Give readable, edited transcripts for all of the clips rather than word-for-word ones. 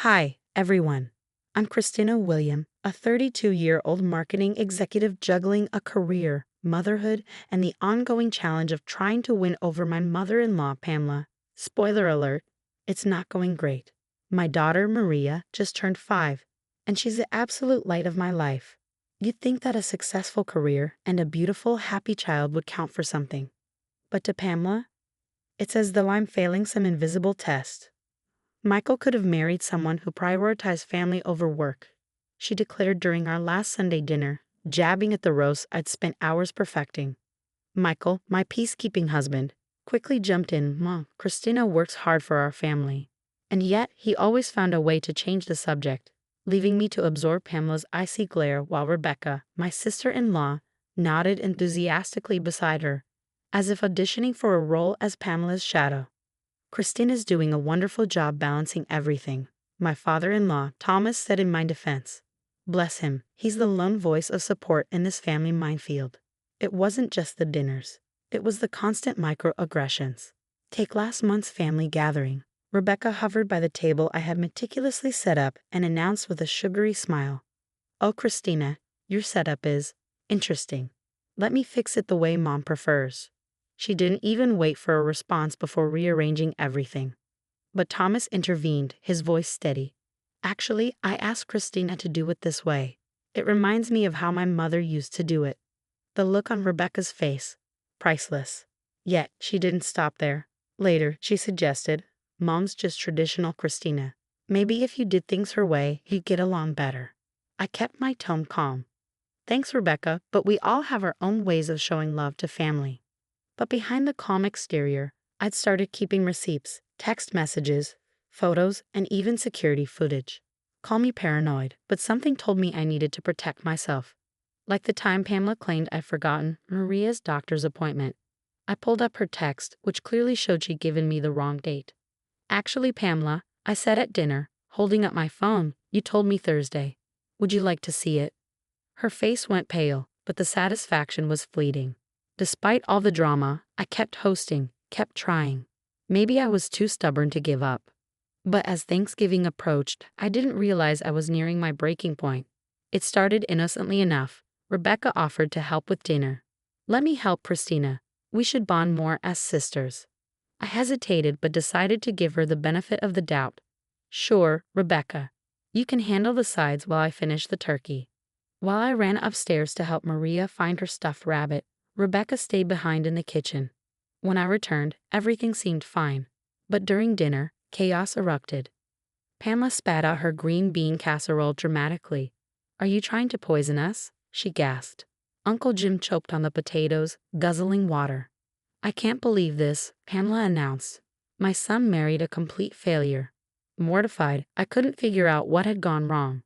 Hi, everyone. I'm Christina William, a 32-year-old marketing executive juggling a career, motherhood, and the ongoing challenge of trying to win over my mother-in-law, Pamela. Spoiler alert, it's not going great. My daughter, Maria, just turned 5, and she's the absolute light of my life. You'd think that a successful career and a beautiful, happy child would count for something. But to Pamela, it's as though I'm failing some invisible test. Michael could have married someone who prioritized family over work, she declared during our last Sunday dinner, jabbing at the roast I'd spent hours perfecting. Michael, my peacekeeping husband, quickly jumped in. Mom, Christina works hard for our family. And yet, he always found a way to change the subject, leaving me to absorb Pamela's icy glare while Rebecca, my sister-in-law, nodded enthusiastically beside her, as if auditioning for a role as Pamela's shadow. Christina's doing a wonderful job balancing everything, my father-in-law, Thomas, said in my defense. Bless him, he's the lone voice of support in this family minefield. It wasn't just the dinners. It was the constant microaggressions. Take last month's family gathering. Rebecca hovered by the table I had meticulously set up and announced with a sugary smile. Oh, Christina, your setup is interesting. Let me fix it the way Mom prefers. She didn't even wait for a response before rearranging everything. But Thomas intervened, his voice steady. Actually, I asked Christina to do it this way. It reminds me of how my mother used to do it. The look on Rebecca's face, priceless. Yet, she didn't stop there. Later, she suggested, Mom's just traditional Christina. Maybe if you did things her way, you'd get along better. I kept my tone calm. Thanks, Rebecca, but we all have our own ways of showing love to family. But behind the calm exterior, I'd started keeping receipts, text messages, photos, and even security footage. Call me paranoid, but something told me I needed to protect myself. Like the time Pamela claimed I'd forgotten Maria's doctor's appointment. I pulled up her text, which clearly showed she'd given me the wrong date. Actually, Pamela, I said at dinner, holding up my phone, you told me Thursday. Would you like to see it? Her face went pale, but the satisfaction was fleeting. Despite all the drama, I kept hosting, kept trying. Maybe I was too stubborn to give up. But as Thanksgiving approached, I didn't realize I was nearing my breaking point. It started innocently enough. Rebecca offered to help with dinner. Let me help, Christina. We should bond more as sisters. I hesitated but decided to give her the benefit of the doubt. Sure, Rebecca. You can handle the sides while I finish the turkey. While I ran upstairs to help Maria find her stuffed rabbit, Rebecca stayed behind in the kitchen. When I returned, everything seemed fine. But during dinner, chaos erupted. Pamela spat out her green bean casserole dramatically. Are you trying to poison us? She gasped. Uncle Jim choked on the potatoes, guzzling water. I can't believe this, Pamela announced. My son married a complete failure. Mortified, I couldn't figure out what had gone wrong.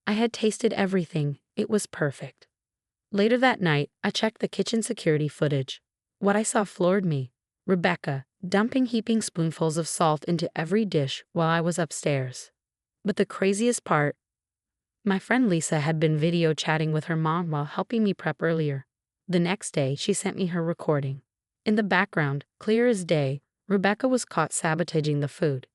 I had tasted everything. It was perfect. Later that night, I checked the kitchen security footage. What I saw floored me. Rebecca, dumping heaping spoonfuls of salt into every dish while I was upstairs. But the craziest part, my friend Lisa had been video chatting with her mom while helping me prep earlier. The next day, she sent me her recording. In the background, clear as day, Rebecca was caught sabotaging the food.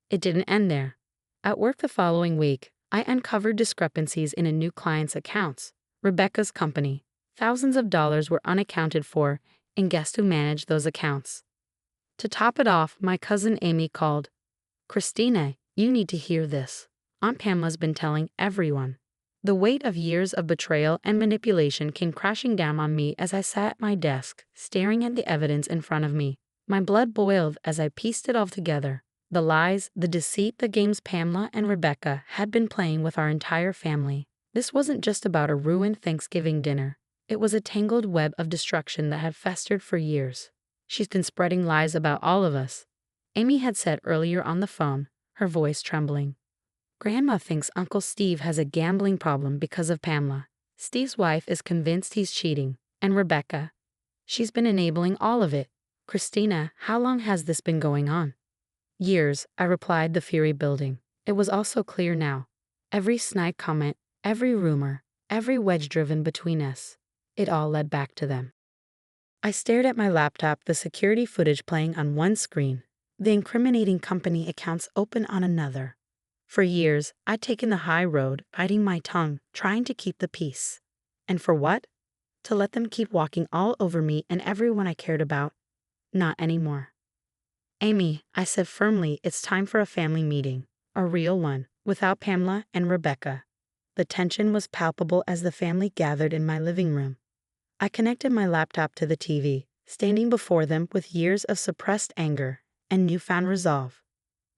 It didn't end there. At work the following week, I uncovered discrepancies in a new client's accounts. Rebecca's company. Thousands of dollars were unaccounted for, and guess who managed those accounts? To top it off, my cousin Amy called. Christina, you need to hear this. Aunt Pamela's been telling everyone. The weight of years of betrayal and manipulation came crashing down on me as I sat at my desk, staring at the evidence in front of me. My blood boiled as I pieced it all together. The lies, the deceit, the games Pamela and Rebecca had been playing with our entire family. This wasn't just about a ruined Thanksgiving dinner. It was a tangled web of destruction that had festered for years. She's been spreading lies about all of us. Amy had said earlier on the phone, her voice trembling. Grandma thinks Uncle Steve has a gambling problem because of Pamela. Steve's wife is convinced he's cheating. And Rebecca. She's been enabling all of it. Christina, how long has this been going on? Years, I replied, the fury building. It was also clear now. Every snide comment, every rumor, every wedge driven between us. It all led back to them. I stared at my laptop, the security footage playing on one screen, the incriminating company accounts open on another. For years, I'd taken the high road, biting my tongue, trying to keep the peace. And for what? To let them keep walking all over me and everyone I cared about. Not anymore. Amy, I said firmly, it's time for a family meeting. A real one, without Pamela and Rebecca. The tension was palpable as the family gathered in my living room. I connected my laptop to the TV, standing before them with years of suppressed anger and newfound resolve.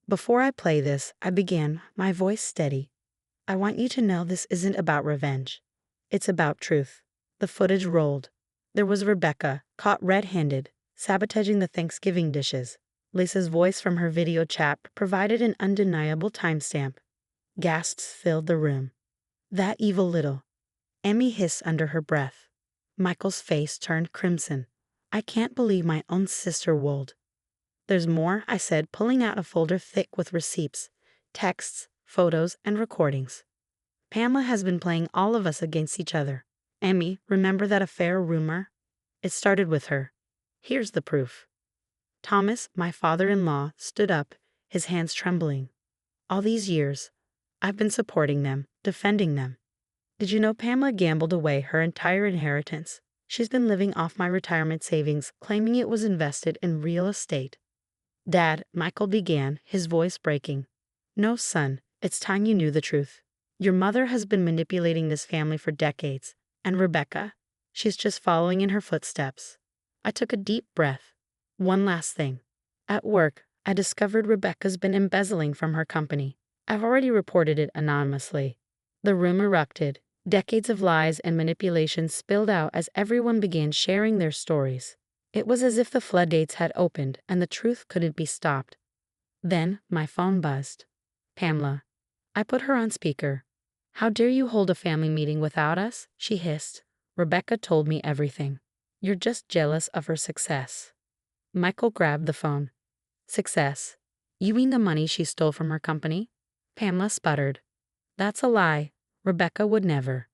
Before I play this, I began, my voice steady. I want you to know this isn't about revenge. It's about truth. The footage rolled. There was Rebecca, caught red-handed, sabotaging the Thanksgiving dishes. Lisa's voice from her video chat provided an undeniable timestamp. Gasps filled the room. That evil little. Emmy hissed under her breath. Michael's face turned crimson. I can't believe my own sister would. There's more, I said, pulling out a folder thick with receipts, texts, photos, and recordings. Pamela has been playing all of us against each other. Emmy, remember that affair rumor? It started with her. Here's the proof. Thomas, my father-in-law, stood up, his hands trembling. All these years, I've been supporting them, defending them. Did you know Pamela gambled away her entire inheritance? She's been living off my retirement savings, claiming it was invested in real estate. Dad, Michael began, his voice breaking. No, son, it's time you knew the truth. Your mother has been manipulating this family for decades, and Rebecca, she's just following in her footsteps. I took a deep breath. One last thing. At work, I discovered Rebecca's been embezzling from her company. I've already reported it anonymously. The room erupted. Decades of lies and manipulation spilled out as everyone began sharing their stories. It was as if the floodgates had opened and the truth couldn't be stopped. Then my phone buzzed. Pamela. I put her on speaker. How dare you hold a family meeting without us? She hissed. Rebecca told me everything. You're just jealous of her success. Michael grabbed the phone. Success? You mean the money she stole from her company? Pamela sputtered. That's a lie. Rebecca would never.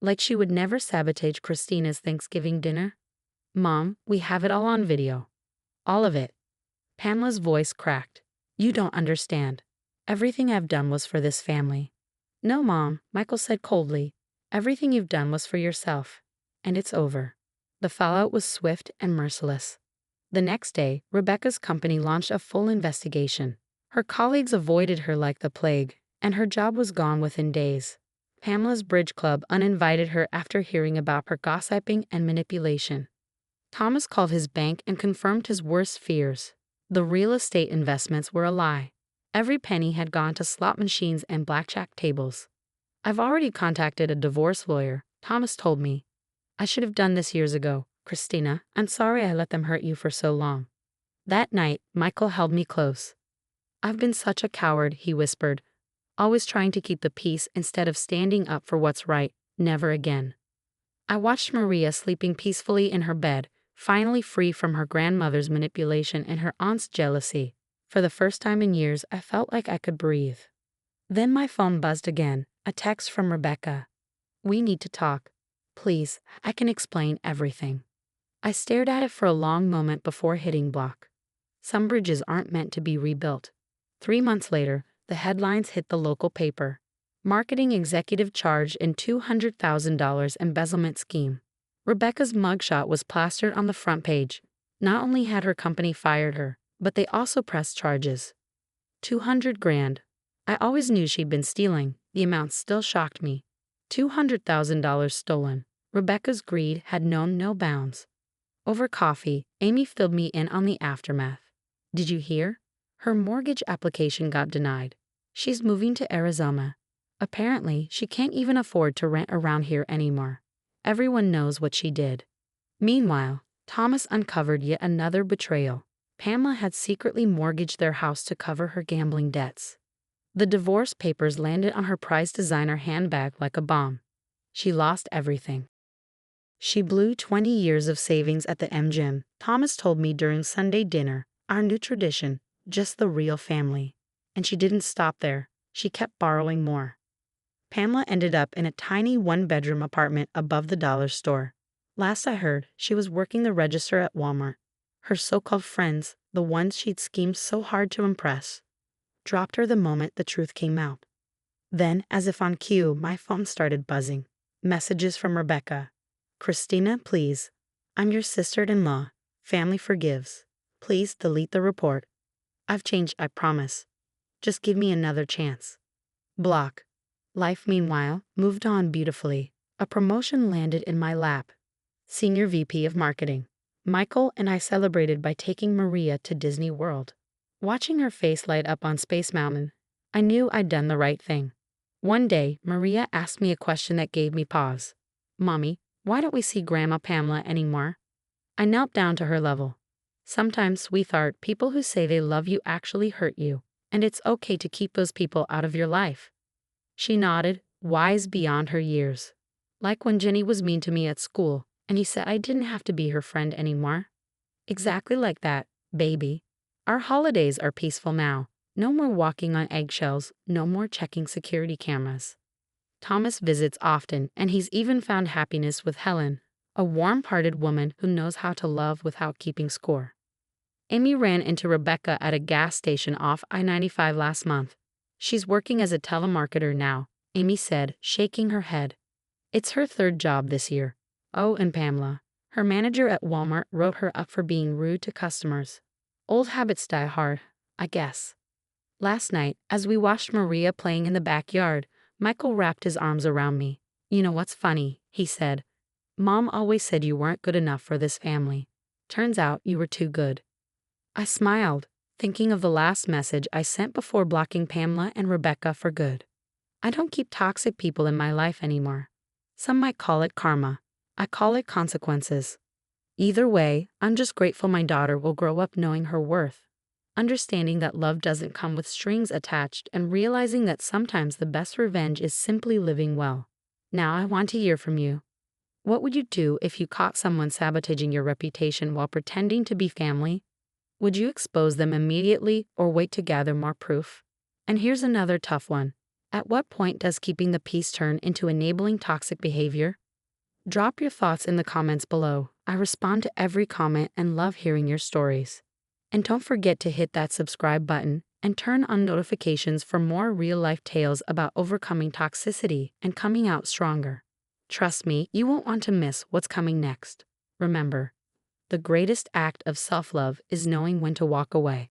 Like she would never sabotage Christina's Thanksgiving dinner? Mom, we have it all on video. All of it. Pamela's voice cracked. You don't understand. Everything I've done was for this family. No, Mom, Michael said coldly. Everything you've done was for yourself. And it's over. The fallout was swift and merciless. The next day, Rebecca's company launched a full investigation. Her colleagues avoided her like the plague, and her job was gone within days. Pamela's bridge club uninvited her after hearing about her gossiping and manipulation. Thomas called his bank and confirmed his worst fears. The real estate investments were a lie. Every penny had gone to slot machines and blackjack tables. I've already contacted a divorce lawyer, Thomas told me. I should have done this years ago. Christina, I'm sorry I let them hurt you for so long. That night, Michael held me close. I've been such a coward, he whispered, always trying to keep the peace instead of standing up for what's right. Never again. I watched Maria sleeping peacefully in her bed, finally free from her grandmother's manipulation and her aunt's jealousy. For the first time in years, I felt like I could breathe. Then my phone buzzed again, a text from Rebecca. We need to talk. Please, I can explain everything. I stared at it for a long moment before hitting block. Some bridges aren't meant to be rebuilt. 3 months later, the headlines hit the local paper. Marketing executive charged in $200,000 embezzlement scheme. Rebecca's mugshot was plastered on the front page. Not only had her company fired her, but they also pressed charges. 200 grand. I always knew she'd been stealing. The amount still shocked me. $200,000 stolen. Rebecca's greed had known no bounds. Over coffee, Amy filled me in on the aftermath. Did you hear? Her mortgage application got denied. She's moving to Arizona. Apparently, she can't even afford to rent around here anymore. Everyone knows what she did. Meanwhile, Thomas uncovered yet another betrayal. Pamela had secretly mortgaged their house to cover her gambling debts. The divorce papers landed on her prized designer handbag like a bomb. She lost everything. She blew 20 years of savings at the M Gym, Thomas told me during Sunday dinner, our new tradition, just the real family. And she didn't stop there. She kept borrowing more. Pamela ended up in a tiny one-bedroom apartment above the dollar store. Last I heard, she was working the register at Walmart. Her so-called friends, the ones she'd schemed so hard to impress, dropped her the moment the truth came out. Then, as if on cue, my phone started buzzing. Messages from Rebecca. Christina, please. I'm your sister-in-law. Family forgives. Please delete the report. I've changed, I promise. Just give me another chance. Block. Life, meanwhile, moved on beautifully. A promotion landed in my lap. Senior VP of Marketing. Michael and I celebrated by taking Maria to Disney World. Watching her face light up on Space Mountain, I knew I'd done the right thing. One day, Maria asked me a question that gave me pause. Mommy, why don't we see Grandma Pamela anymore? I knelt down to her level. Sometimes, sweetheart, people who say they love you actually hurt you, and it's okay to keep those people out of your life. She nodded, wise beyond her years. Like when Jenny was mean to me at school, and you said I didn't have to be her friend anymore. Exactly like that, baby. Our holidays are peaceful now. No more walking on eggshells, no more checking security cameras. Thomas visits often, and he's even found happiness with Helen, a warm-hearted woman who knows how to love without keeping score. Amy ran into Rebecca at a gas station off I-95 last month. She's working as a telemarketer now, Amy said, shaking her head. It's her third job this year. Oh, and Pamela, her manager at Walmart, wrote her up for being rude to customers. Old habits die hard, I guess. Last night, as we watched Maria playing in the backyard, Michael wrapped his arms around me. You know what's funny, he said. Mom always said you weren't good enough for this family. Turns out you were too good. I smiled, thinking of the last message I sent before blocking Pamela and Rebecca for good. I don't keep toxic people in my life anymore. Some might call it karma. I call it consequences. Either way, I'm just grateful my daughter will grow up knowing her worth, understanding that love doesn't come with strings attached, and realizing that sometimes the best revenge is simply living well. Now I want to hear from you. What would you do if you caught someone sabotaging your reputation while pretending to be family? Would you expose them immediately or wait to gather more proof? And here's another tough one. At what point does keeping the peace turn into enabling toxic behavior? Drop your thoughts in the comments below. I respond to every comment and love hearing your stories. And don't forget to hit that subscribe button and turn on notifications for more real-life tales about overcoming toxicity and coming out stronger. Trust me, you won't want to miss what's coming next. Remember, the greatest act of self-love is knowing when to walk away.